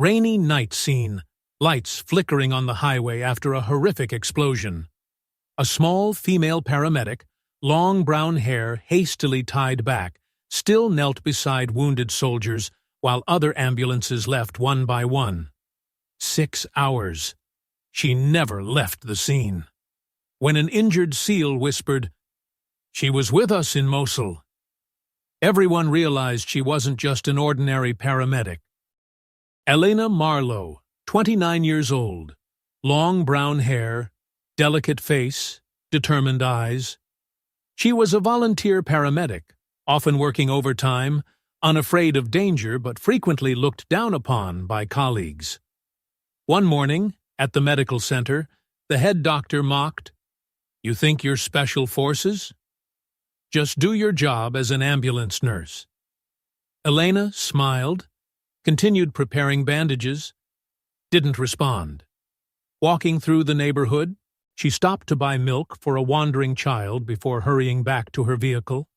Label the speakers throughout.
Speaker 1: Rainy night scene, lights flickering on the highway after a horrific explosion. A small female paramedic, long brown hair hastily tied back, still knelt beside wounded soldiers while other ambulances left one by one. 6 hours. She never left the scene. When an injured SEAL whispered, "She was with us in Mosul," everyone realized she wasn't just an ordinary paramedic. Elena Marlowe, 29 years old, long brown hair, delicate face, determined eyes. She was a volunteer paramedic, often working overtime, unafraid of danger but frequently looked down upon by colleagues. One morning, at the medical center, the head doctor mocked, "You think you're special forces? Just do your job as an ambulance nurse." Elena smiled, continued preparing bandages, didn't respond. Walking through the neighborhood, she stopped to buy milk for a wandering child before hurrying back to her vehicle.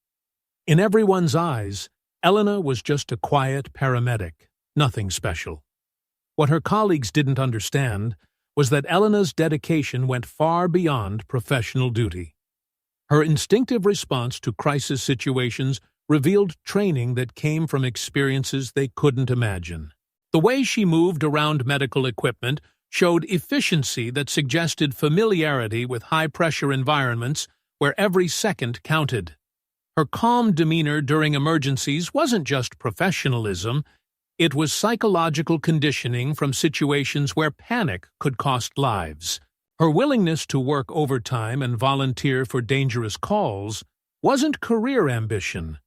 Speaker 1: In everyone's eyes, Elena was just a quiet paramedic, nothing special. What her colleagues didn't understand was that Elena's dedication went far beyond professional duty. Her instinctive response to crisis situations revealed training that came from experiences they couldn't imagine. The way she moved around medical equipment showed efficiency that suggested familiarity with high-pressure environments where every second counted. Her calm demeanor during emergencies wasn't just professionalism, it was psychological conditioning from situations where panic could cost lives. Her willingness to work overtime and volunteer for dangerous calls wasn't career ambition.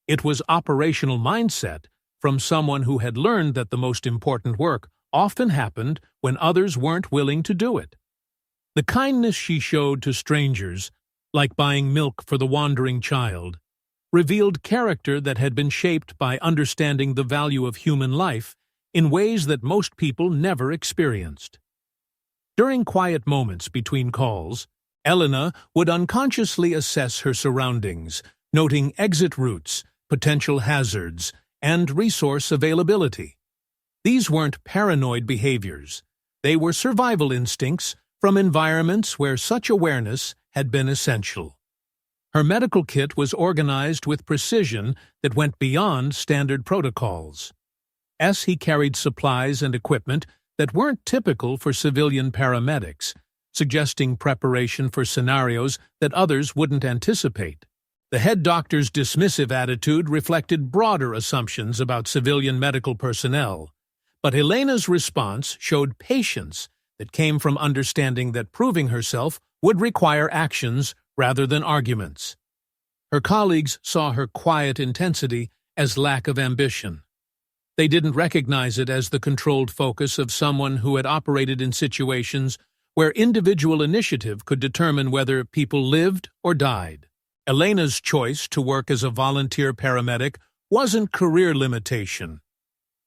Speaker 1: It was operational mindset from someone who had learned that the most important work often happened when others weren't willing to do it. The kindness she showed to strangers, like buying milk for the wandering child, revealed character that had been shaped by understanding the value of human life in ways that most people never experienced. During quiet moments between calls, Elena would unconsciously assess her surroundings, noting exit routes, potential hazards, and resource availability. These weren't paranoid behaviors. They were survival instincts from environments where such awareness had been essential. Her medical kit was organized with precision that went beyond standard protocols. He carried supplies and equipment that weren't typical for civilian paramedics, suggesting preparation for scenarios that others wouldn't anticipate. The head doctor's dismissive attitude reflected broader assumptions about civilian medical personnel, but Elena's response showed patience that came from understanding that proving herself would require actions rather than arguments. Her colleagues saw her quiet intensity as lack of ambition. They didn't recognize it as the controlled focus of someone who had operated in situations where individual initiative could determine whether people lived or died. Elena's choice to work as a volunteer paramedic wasn't career limitation.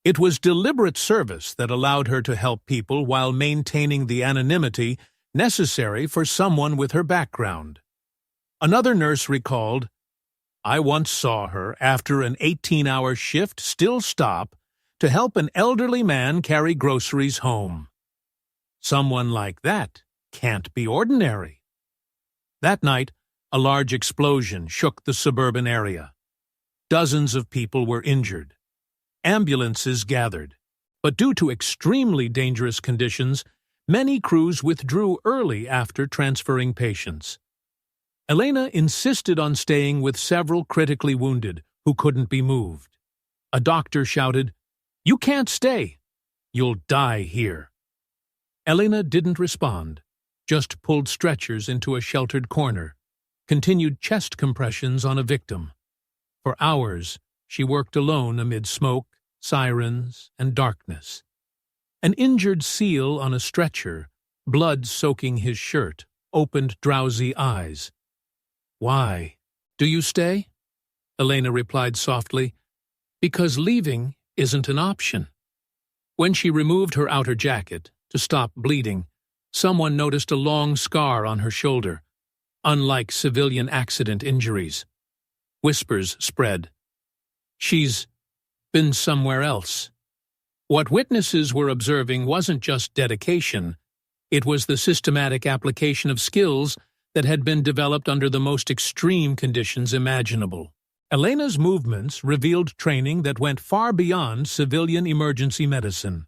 Speaker 1: It was deliberate service that allowed her to help people while maintaining the anonymity necessary for someone with her background. Another nurse recalled, "I once saw her, after an 18-hour shift, still stop to help an elderly man carry groceries home. Someone like that can't be ordinary." That night, a large explosion shook the suburban area. Dozens of people were injured. Ambulances gathered, but due to extremely dangerous conditions, many crews withdrew early after transferring patients. Elena insisted on staying with several critically wounded who couldn't be moved. A doctor shouted, "You can't stay. You'll die here." Elena didn't respond, just pulled stretchers into a sheltered corner, continued chest compressions on a victim. For hours, she worked alone amid smoke, sirens, and darkness. An injured SEAL on a stretcher, blood soaking his shirt, opened drowsy eyes. "Why do you stay?" Elena replied softly. "Because leaving isn't an option." When she removed her outer jacket to stop bleeding, someone noticed a long scar on her shoulder, unlike civilian accident injuries. Whispers spread. "She's been somewhere else." What witnesses were observing wasn't just dedication, it was the systematic application of skills that had been developed under the most extreme conditions imaginable. Elena's movements revealed training that went far beyond civilian emergency medicine.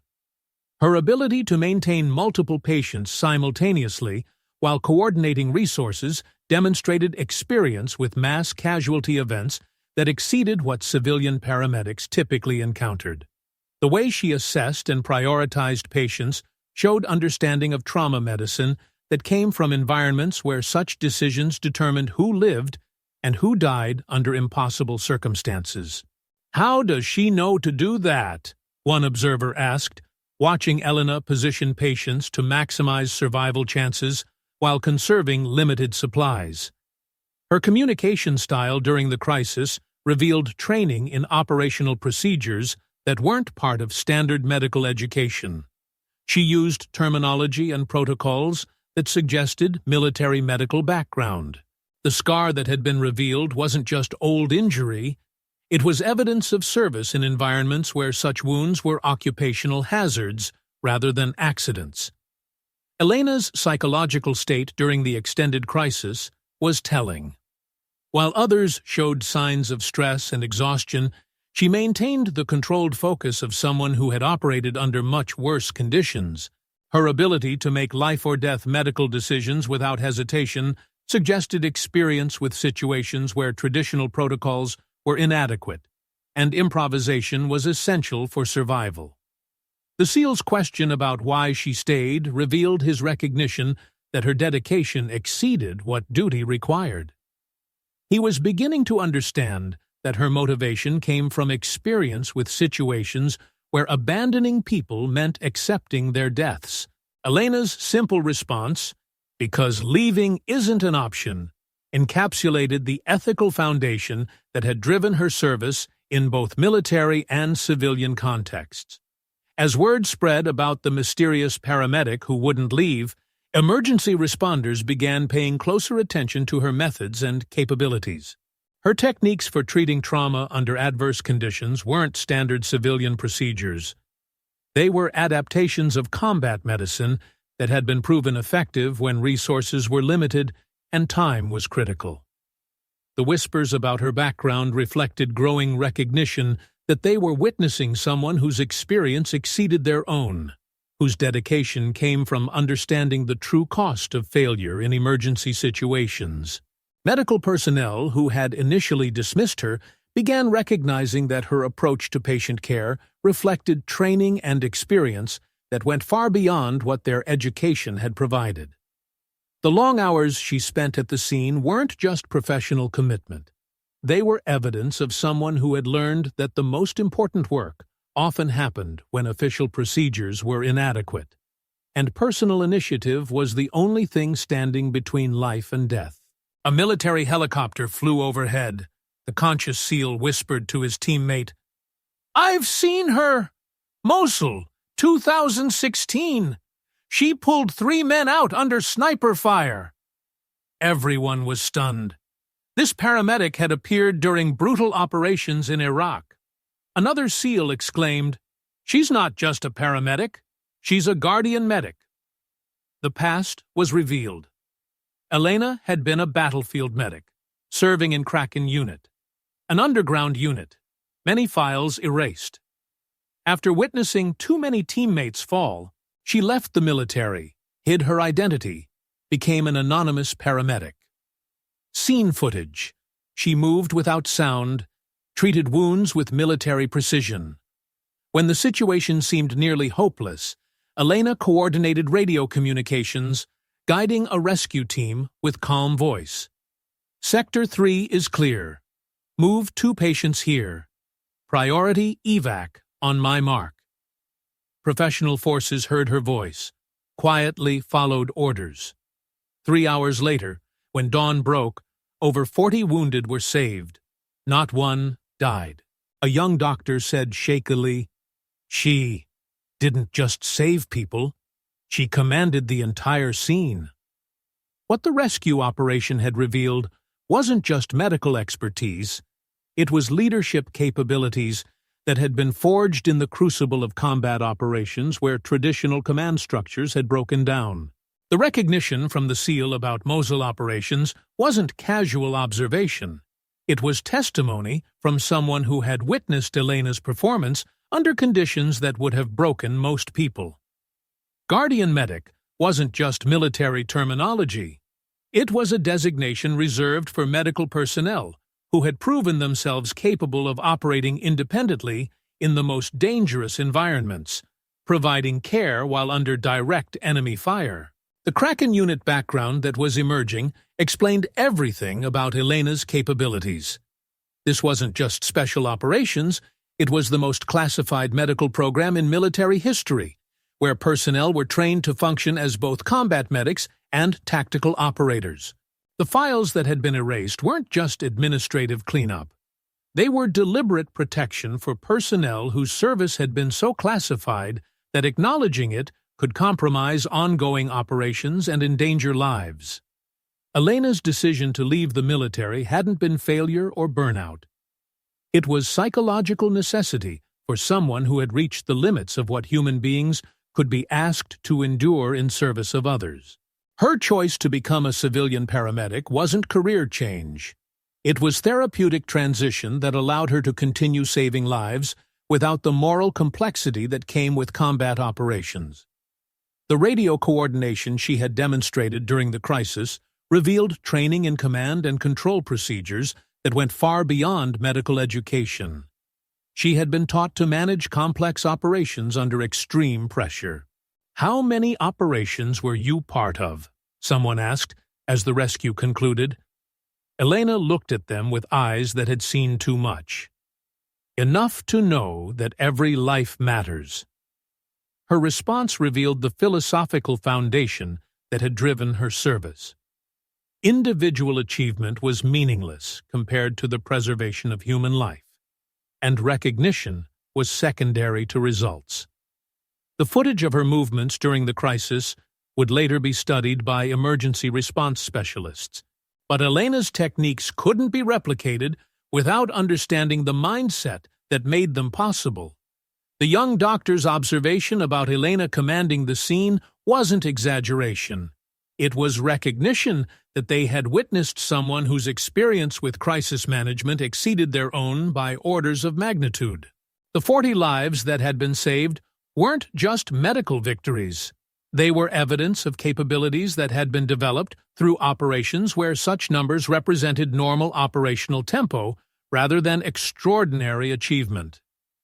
Speaker 1: Her ability to maintain multiple patients simultaneously while coordinating resources demonstrated experience with mass casualty events that exceeded what civilian paramedics typically encountered. The way she assessed and prioritized patients showed understanding of trauma medicine that came from environments where such decisions determined who lived and who died under impossible circumstances. "How does she know to do that?" one observer asked, watching Elena position patients to maximize survival chances while conserving limited supplies. Her communication style during the crisis revealed training in operational procedures that weren't part of standard medical education. She used terminology and protocols that suggested military medical background. The scar that had been revealed wasn't just old injury, it was evidence of service in environments where such wounds were occupational hazards rather than accidents. Elena's psychological state during the extended crisis was telling. While others showed signs of stress and exhaustion, she maintained the controlled focus of someone who had operated under much worse conditions. Her ability to make life-or-death medical decisions without hesitation suggested experience with situations where traditional protocols were inadequate, and improvisation was essential for survival. The SEAL's question about why she stayed revealed his recognition that her dedication exceeded what duty required. He was beginning to understand that her motivation came from experience with situations where abandoning people meant accepting their deaths. Elena's simple response, "Because leaving isn't an option," encapsulated the ethical foundation that had driven her service in both military and civilian contexts. As word spread about the mysterious paramedic who wouldn't leave, emergency responders began paying closer attention to her methods and capabilities. Her techniques for treating trauma under adverse conditions weren't standard civilian procedures. They were adaptations of combat medicine that had been proven effective when resources were limited and time was critical. The whispers about her background reflected growing recognition that they were witnessing someone whose experience exceeded their own, whose dedication came from understanding the true cost of failure in emergency situations. Medical personnel who had initially dismissed her began recognizing that her approach to patient care reflected training and experience that went far beyond what their education had provided. The long hours she spent at the scene weren't just professional commitment. They were evidence of someone who had learned that the most important work often happened when official procedures were inadequate, and personal initiative was the only thing standing between life and death. A military helicopter flew overhead. The conscious SEAL whispered to his teammate, "I've seen her! Mosul, 2016! She pulled 3 men out under sniper fire!" Everyone was stunned. This paramedic had appeared during brutal operations in Iraq. Another SEAL exclaimed, "She's not just a paramedic, she's a guardian medic." The past was revealed. Elena had been a battlefield medic, serving in Kraken Unit, an underground unit, many files erased. After witnessing too many teammates fall, she left the military, hid her identity, became an anonymous paramedic. Scene footage. She moved without sound, treated wounds with military precision. When the situation seemed nearly hopeless, Elena coordinated radio communications, guiding a rescue team with calm voice. "Sector 3 is clear. Move 2 patients here. Priority evac on my mark." Professional forces heard her voice, quietly followed orders. 3 hours later, when dawn broke, over 40 wounded were saved. Not one died. A young doctor said shakily, "She didn't just save people, she commanded the entire scene." What the rescue operation had revealed wasn't just medical expertise, it was leadership capabilities that had been forged in the crucible of combat operations where traditional command structures had broken down. The recognition from the SEAL about Mosul operations wasn't casual observation. It was testimony from someone who had witnessed Elena's performance under conditions that would have broken most people. Guardian Medic wasn't just military terminology. It was a designation reserved for medical personnel who had proven themselves capable of operating independently in the most dangerous environments, providing care while under direct enemy fire. The Kraken Unit background that was emerging explained everything about Elena's capabilities. This wasn't just special operations, it was the most classified medical program in military history, where personnel were trained to function as both combat medics and tactical operators. The files that had been erased weren't just administrative cleanup. They were deliberate protection for personnel whose service had been so classified that acknowledging it could compromise ongoing operations and endanger lives. Elena's decision to leave the military hadn't been failure or burnout. It was psychological necessity for someone who had reached the limits of what human beings could be asked to endure in service of others. Her choice to become a civilian paramedic wasn't career change. It was therapeutic transition that allowed her to continue saving lives without the moral complexity that came with combat operations. The radio coordination she had demonstrated during the crisis revealed training in command and control procedures that went far beyond medical education. She had been taught to manage complex operations under extreme pressure. "How many operations were you part of?" someone asked as the rescue concluded. Elena looked at them with eyes that had seen too much. "Enough to know that every life matters." Her response revealed the philosophical foundation that had driven her service. Individual achievement was meaningless compared to the preservation of human life, and recognition was secondary to results. The footage of her movements during the crisis would later be studied by emergency response specialists, but Elena's techniques couldn't be replicated without understanding the mindset that made them possible. The young doctor's observation about Elena commanding the scene wasn't exaggeration. It was recognition that they had witnessed someone whose experience with crisis management exceeded their own by orders of magnitude. The 40 lives that had been saved weren't just medical victories. They were evidence of capabilities that had been developed through operations where such numbers represented normal operational tempo rather than extraordinary achievement.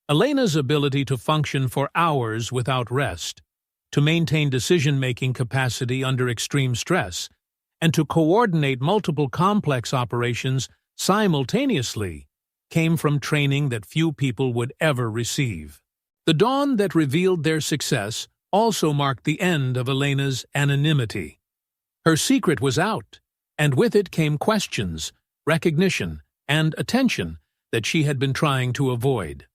Speaker 1: Elena's ability to function for hours without rest, to maintain decision-making capacity under extreme stress, and to coordinate multiple complex operations simultaneously came from training that few people would ever receive. The dawn that revealed their success also marked the end of Elena's anonymity. Her secret was out, and with it came questions, recognition, and attention that she had been trying to avoid.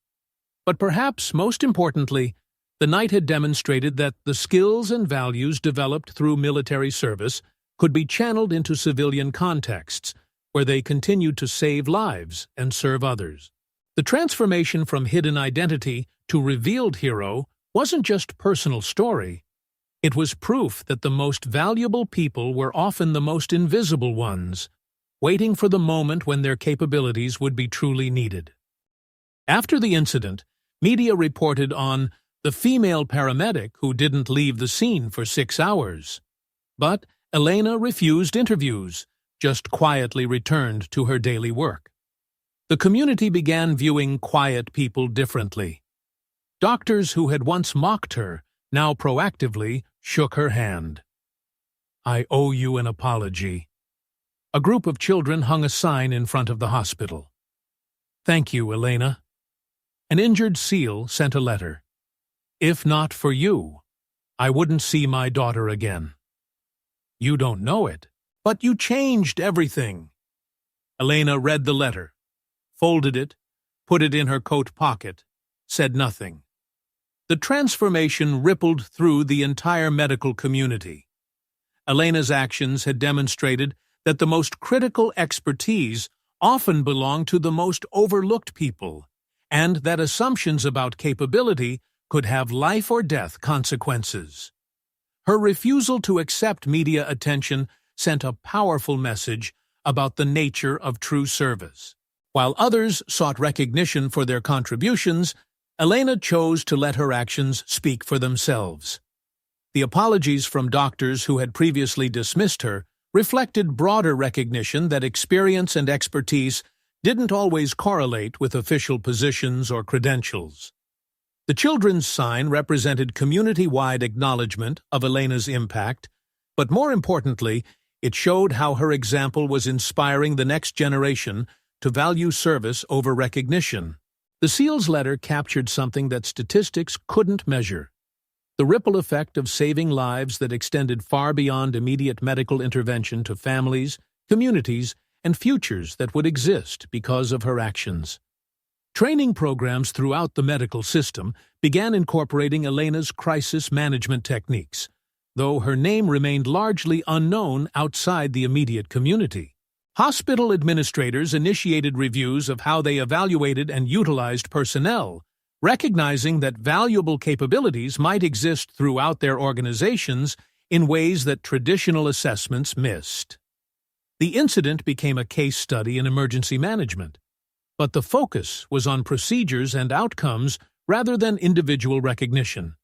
Speaker 1: But perhaps most importantly, the night had demonstrated that the skills and values developed through military service could be channeled into civilian contexts, where they continued to save lives and serve others. The transformation from hidden identity to revealed hero wasn't just personal story. It was proof that the most valuable people were often the most invisible ones, waiting for the moment when their capabilities would be truly needed. After the incident, media reported on the female paramedic who didn't leave the scene for 6 hours. But Elena refused interviews, just quietly returned to her daily work. The community began viewing quiet people differently. Doctors who had once mocked her now proactively shook her hand. "I owe you an apology." A group of children hung a sign in front of the hospital. "Thank you, Elena." An injured SEAL sent a letter. "If not for you, I wouldn't see my daughter again." "You don't know it, but you changed everything." Elena read the letter, folded it, put it in her coat pocket, said nothing. The transformation rippled through the entire medical community. Elena's actions had demonstrated that the most critical expertise often belonged to the most overlooked people, and that assumptions about capability could have life-or-death consequences. Her refusal to accept media attention sent a powerful message about the nature of true service. While others sought recognition for their contributions, Elena chose to let her actions speak for themselves. The apologies from doctors who had previously dismissed her reflected broader recognition that experience and expertise didn't always correlate with official positions or credentials. The children's sign represented community-wide acknowledgement of Elena's impact, but more importantly, it showed how her example was inspiring the next generation to value service over recognition. The SEAL's letter captured something that statistics couldn't measure: the ripple effect of saving lives that extended far beyond immediate medical intervention to families, communities, and futures that would exist because of her actions. Training programs throughout the medical system began incorporating Elena's crisis management techniques, though her name remained largely unknown outside the immediate community. Hospital administrators initiated reviews of how they evaluated and utilized personnel, recognizing that valuable capabilities might exist throughout their organizations in ways that traditional assessments missed. The incident became a case study in emergency management, but the focus was on procedures and outcomes rather than individual recognition,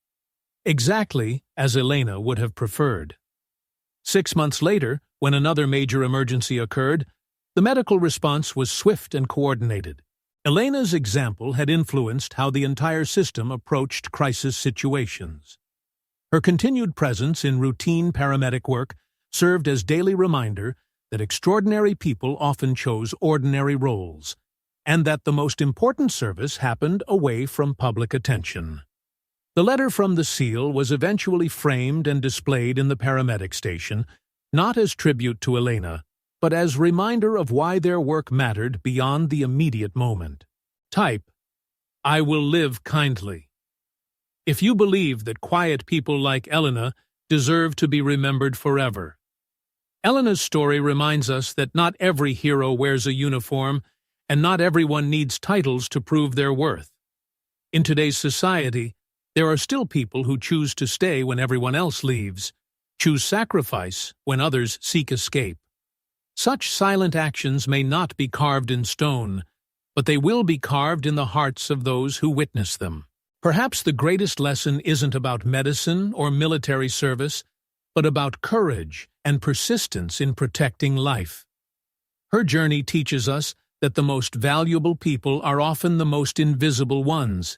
Speaker 1: exactly as Elena would have preferred. 6 months later, when another major emergency occurred, the medical response was swift and coordinated. Elena's example had influenced how the entire system approached crisis situations. Her continued presence in routine paramedic work served as daily reminder that extraordinary people often chose ordinary roles, and that the most important service happened away from public attention. The letter from the SEAL was eventually framed and displayed in the paramedic station, not as tribute to Elena, but as reminder of why their work mattered beyond the immediate moment. Type: I will live kindly. If you believe that quiet people like Elena deserve to be remembered forever. Elena's story reminds us that not every hero wears a uniform, and not everyone needs titles to prove their worth. In today's society, there are still people who choose to stay when everyone else leaves, choose sacrifice when others seek escape. Such silent actions may not be carved in stone, but they will be carved in the hearts of those who witness them. Perhaps the greatest lesson isn't about medicine or military service, but about courage and persistence in protecting life. Her journey teaches us that the most valuable people are often the most invisible ones.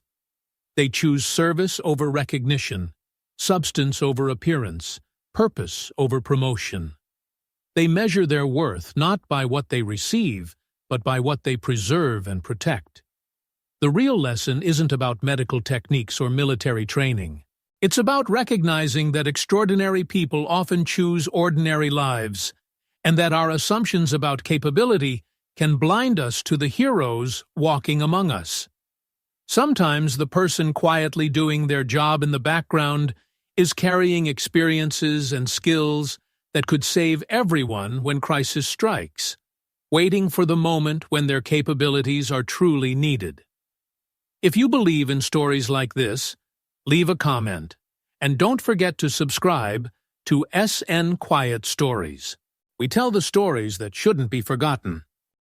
Speaker 1: They choose service over recognition, substance over appearance, purpose over promotion. They measure their worth not by what they receive, but by what they preserve and protect. The real lesson isn't about medical techniques or military training. It's about recognizing that extraordinary people often choose ordinary lives, and that our assumptions about capability can blind us to the heroes walking among us. Sometimes the person quietly doing their job in the background is carrying experiences and skills that could save everyone when crisis strikes, waiting for the moment when their capabilities are truly needed. If you believe in stories like this, leave a comment, and don't forget to subscribe to SN Quiet Stories. We tell the stories that shouldn't be forgotten.